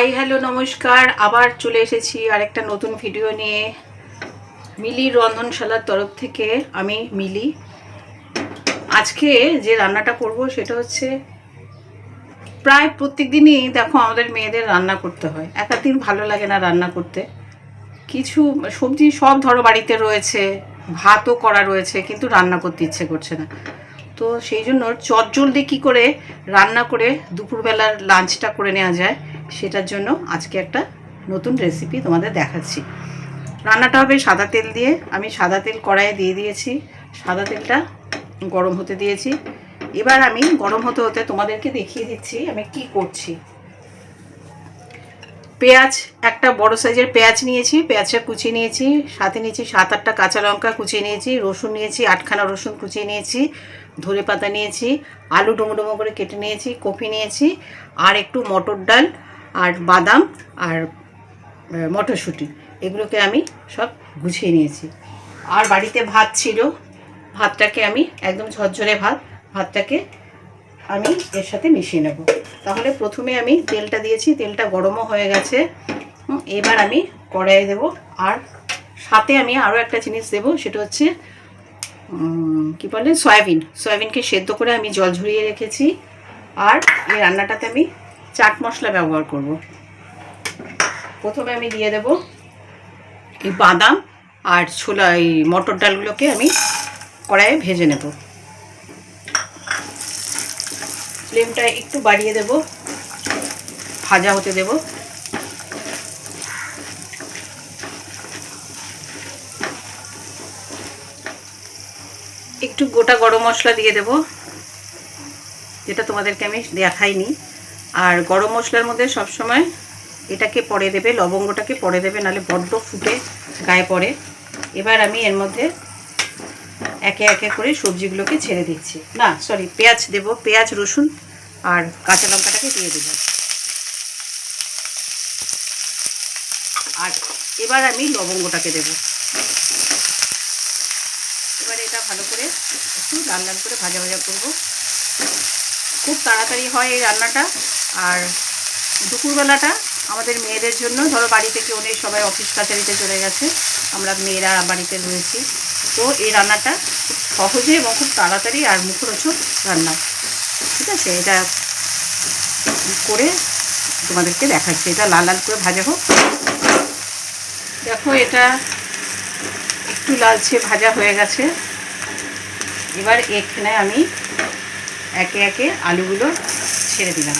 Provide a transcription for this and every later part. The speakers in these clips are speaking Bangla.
হাই হ্যালো নমস্কার, আবার চলে এসেছি আরেকটা নতুন ভিডিও নিয়ে। মিলির রন্ধনশালার তরফ থেকে আমি মিলি। আজকে যে রান্নাটা করব সেটা হচ্ছে, প্রায় প্রত্যেক দিনই দেখো আমাদের মেয়েদের রান্না করতে হয়, এক দিন ভালো লাগে না রান্না করতে। কিছু সবজি সব ধরো বাড়িতে রয়েছে, ভাতও করা রয়েছে, কিন্তু রান্না করতে ইচ্ছে করছে না। তো সেই জন্য চটজলদি কী করে রান্না করে দুপুরবেলার লাঞ্চটা করে নেওয়া যায়, সেটার জন্য আজকে একটা নতুন রেসিপি তোমাদের দেখাচ্ছি। রান্নাটা হবে সাদা তেল দিয়ে। আমি সাদা তেল কড়াইয়ে দিয়ে দিয়েছি, সাদা তেলটা গরম হতে দিয়েছি। এবার আমি গরম হতে হতে তোমাদেরকে দেখিয়ে দিচ্ছি আমি কি করছি। পেঁয়াজ, একটা বড় সাইজের পেঁয়াজ নিয়েছি, পেঁয়াজটা কুচিয়ে নিয়েছি, সাথে নিয়েছি 7-8টা কাঁচা লঙ্কা কুচিয়ে নিয়েছি, রসুন নিয়েছি 8খানা রসুন কুচিয়ে নিয়েছি, ধনে পাতা নিয়েছি, আলু ডুমো ডুমো করে কেটে নিয়েছি, কপি নিয়েছি, আর একটু মটর ডাল আর বাদাম আর মটরশুঁটি, এগুলোকে আমি সব গুছিয়ে নিয়েছি। আর বাড়িতে ভাত ছিল, ভাতটাকে আমি একদম ঝরঝরে ভাতটাকে আমি এর সাথে মিশিয়ে নেব। তাহলে প্রথমে আমি তেলটা দিয়েছি, তেলটা গরমও হয়ে গেছে। এবার আমি কড়াইয়ে দেব, আর সাথে আমি আরও একটা জিনিস দেব, সেটা হচ্ছে কি বলে সয়াবিনকে সেদ্ধ করে আমি জল ঝরিয়ে রেখেছি। আর এই রান্নাটাতে আমি চাট মশলা ব্যবহার করব। প্রথমে আমি দিয়ে দেব এই বাদাম আর ছোলা, এই মটর ডালগুলোকে আমি কড়াইয়ে ভেজে নেব। ফ্লেমটা একটু বাড়িয়ে দেব, ভাজা হতে দেব। একটু গোটা গরম মশলা দিয়ে দেব, যেটা তোমাদেরকে আমি দেখাইনি। আর গরম মশলার মধ্যে সবসময় এটাকে পরে দেবে, লবঙ্গটাকে পরে দেবে, নাহলে বড্ড ফুটে গায়ে পড়ে। এবার আমি এর মধ্যে একে একে করে সবজিগুলোকে ছেড়ে দিচ্ছি, না সরি পেঁয়াজ দেব, পেঁয়াজ রসুন আর কাঁচা লঙ্কাটাকে দিয়ে দেব। আর এবার আমি লবঙ্গটাকে দেব। এবার এটা ভালো করে একটু লাল লাল করে ভাজা ভাজা করব। খুব তাড়াতাড়ি হয় এই রান্নাটা। আর দুপুরবেলাটা আমাদের মেয়েদের জন্য, ধরো বাড়িতে কেউ নেই, সবাই অফিস কাছারিতে চলে গেছে, আমরা মেয়েরা বাড়িতে রয়েছি, তো এই রান্নাটা খুব সহজে এবং খুব তাড়াতাড়ি আর মুখরোচক রান্না। ঠিক আছে, এটা করে তোমাদেরকে দেখাচ্ছি। এটা লাল লাল করে ভাজা হোক। দেখো এটা একটু লালচে ভাজা হয়ে গেছে। এবার এখানে আমি একে একে আলুগুলো ছেড়ে দিলাম।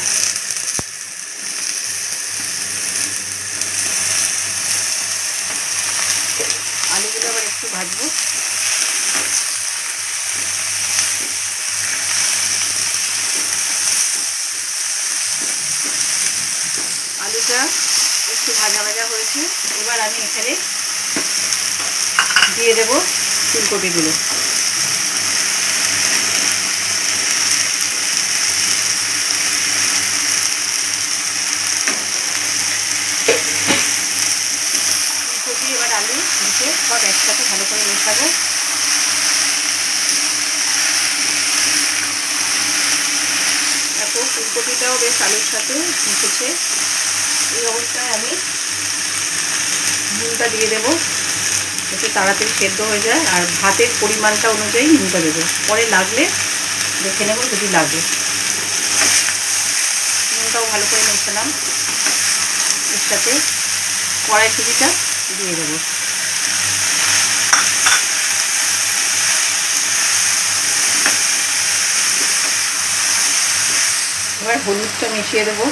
আলুগুলো আবার একটু ভাজবো। আলুটা একটু ভাজা ভাজা হয়েছে। এবার আমি এখানে দিয়ে দেব ফুলকপিগুলো। ফুলকপি এবার আলু মিশিয়ে সব একসাথে ভালো করে মেশাবো। দেখো ফুলকপিটাও বেশ আলুর সাথে মিশেছে। এই অবস্থায় আমি নুনটা দিয়ে দেবো, একটু তাড়াতাড়ি সেদ্ধ হয়ে যায়। আর ভাতের পরিমাণটা অনুযায়ী নুনটা দেবো, পরে লাগলে দেখে নেবো যদি লাগে। নুনটাও ভালো করে মেশালাম। এর সাথে কড়াইশুঁটিটা দিয়ে দেবো। এবার হলুদটা মিশিয়ে দেবো।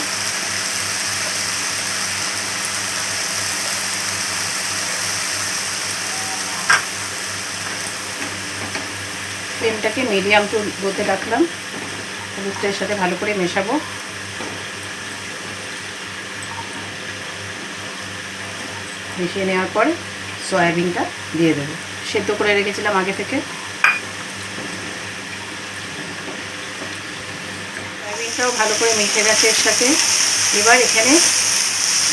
ফ্লেমটাকে মিডিয়াম টু লোতে রাখলাম। হলুদটার সাথে ভালো করে মেশাবো। মিশিয়ে নেওয়ার পরে সয়াবিনটা দিয়ে দেবো, সেদ্ধ করে রেখেছিলাম আগে থেকে। সয়াবিনটাও ভালো করে মিশে গেছে এর সাথে। এবার এখানে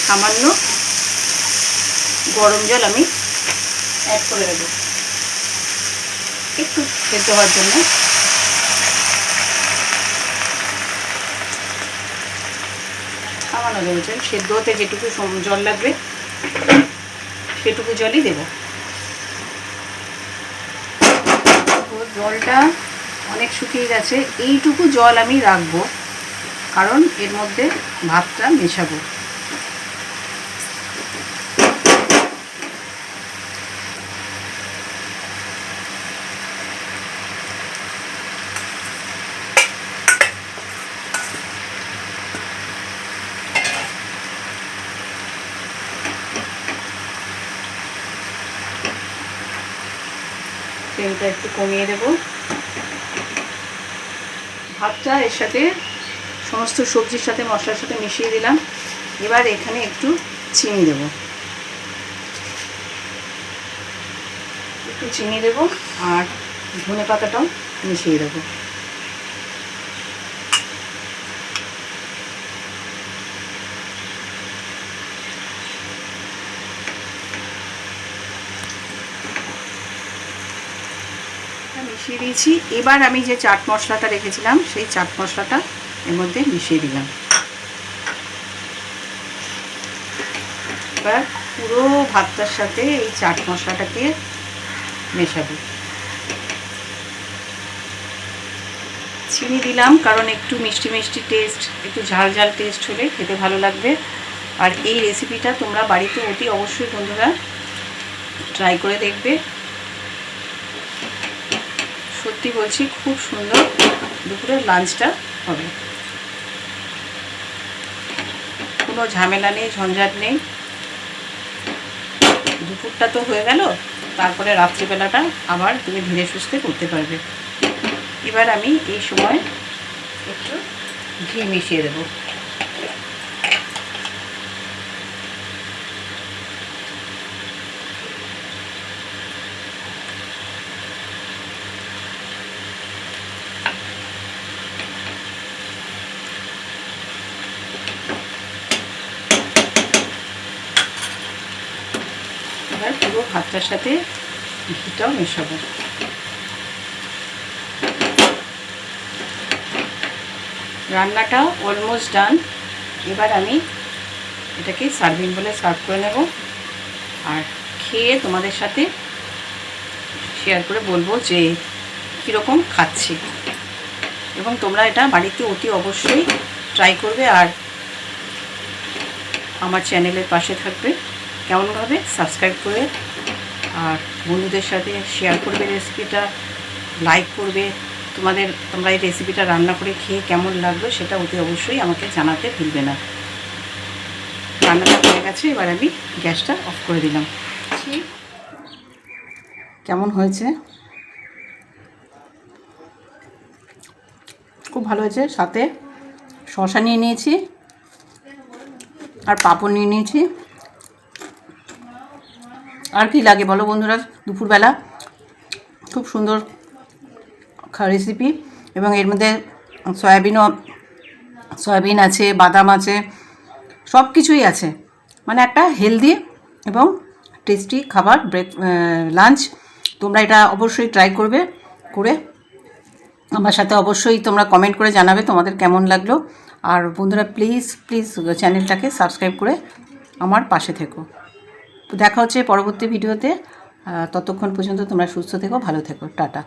সামান্য গরম জল আমি অ্যাড করে দেবো একটু সেদ্ধ হওয়ার জন্য। সামান্য সামান্য দেবো জল, সেদ্ধ হতে যেটুকু জল লাগবে সেটুকু জলই দেব। তো জলটা অনেক শুকিয়ে গেছে, এইটুকু জল আমি রাখবো কারণ এর মধ্যে ভাতটা মেশাবো। তেলটা একটু কমিয়ে দেব। ভাতটা এর সাথে সমস্ত সবজির সাথে মশলার সাথে মিশিয়ে দিলাম। এবার এখানে একটু চিনি দেব, একটু চিনি দেব আর ধনে পাতাটাও মিশিয়ে দেব। মিশিয়ে দিয়েছি। এবার আমি যে চাট মশলাটা রেখেছিলাম সেই চাট মশলাটা এর মধ্যে মিশিয়ে দিলাম। এবার পুরো ভাতটার সাথে এই চাট মশলাটাকে মেশাবো। চিনি দিলাম কারণ একটু মিষ্টি মিষ্টি টেস্ট, একটু ঝাল ঝাল টেস্ট হলে খেতে ভালো লাগবে। আর এই রেসিপিটা তোমরা বাড়িতে অতি অবশ্যই বন্ধুরা ট্রাই করে দেখবে। সত্যি বলছি খুব সুন্দর দুপুরের লাঞ্চটা হবে, কোনো ঝামেলা নেই, ঝঞ্ঝাট নেই। দুপুরটা তো হয়ে গেল, তারপরে রাত্রিবেলাটা আবার তুমি ধীরে সুস্থে করতে পারবে। এবার আমি এই সময় একটু ঘি মিশিয়ে দেব। এবার পুরো ভাতটার সাথে ঘিটাও মেশাবো। রান্নাটা অলমোস্ট ডান। এবার আমি এটাকে সার্ভিং বলে সার্ভ করে নেব আর খেয়ে তোমাদের সাথে শেয়ার করে বলবো যে কীরকম খাচ্ছি। এবং তোমরা এটা বাড়িতে অতি অবশ্যই ট্রাই করবে আর আমার চ্যানেলের পাশে থাকবে। কেমনভাবে সাবস্ক্রাইব করে আর বন্ধুদের সাথে শেয়ার করবে, রেসিপিটা লাইক করবে। তোমরা এই রেসিপিটা রান্না করে খেয়ে কেমন লাগলো সেটা অতি অবশ্যই আমাকে জানাতে ভুলবে না। রান্নাটা হয়ে গেছে, এবার আমি গ্যাসটা অফ করে দিলাম। কেমন হয়েছে? খুব ভালো হয়েছে। সাথে শসা নিয়ে নিয়েছি আর পাঁপড় নিয়ে নিয়েছি। আর কি লাগে বলো বন্ধুরা, দুপুরবেলা খুব সুন্দর রেসিপি। এবং এর মধ্যে সয়াবিন আছে, বাদাম আছে, সব কিছুই আছে। মানে একটা হেলদি এবং টেস্টি খাবার লাঞ্চ। তোমরা এটা অবশ্যই ট্রাই করবে, করে আমার সাথে অবশ্যই তোমরা কমেন্ট করে জানাবে তোমাদের কেমন লাগলো। আর বন্ধুরা প্লিজ প্লিজ চ্যানেলটাকে সাবস্ক্রাইব করে আমার পাশে থেকো। দেখা হচ্ছে পরবর্তী ভিডিওতে। ততক্ষণ পর্যন্ত তোমরা সুস্থ থেকো, ভালো থেকো। টাটা।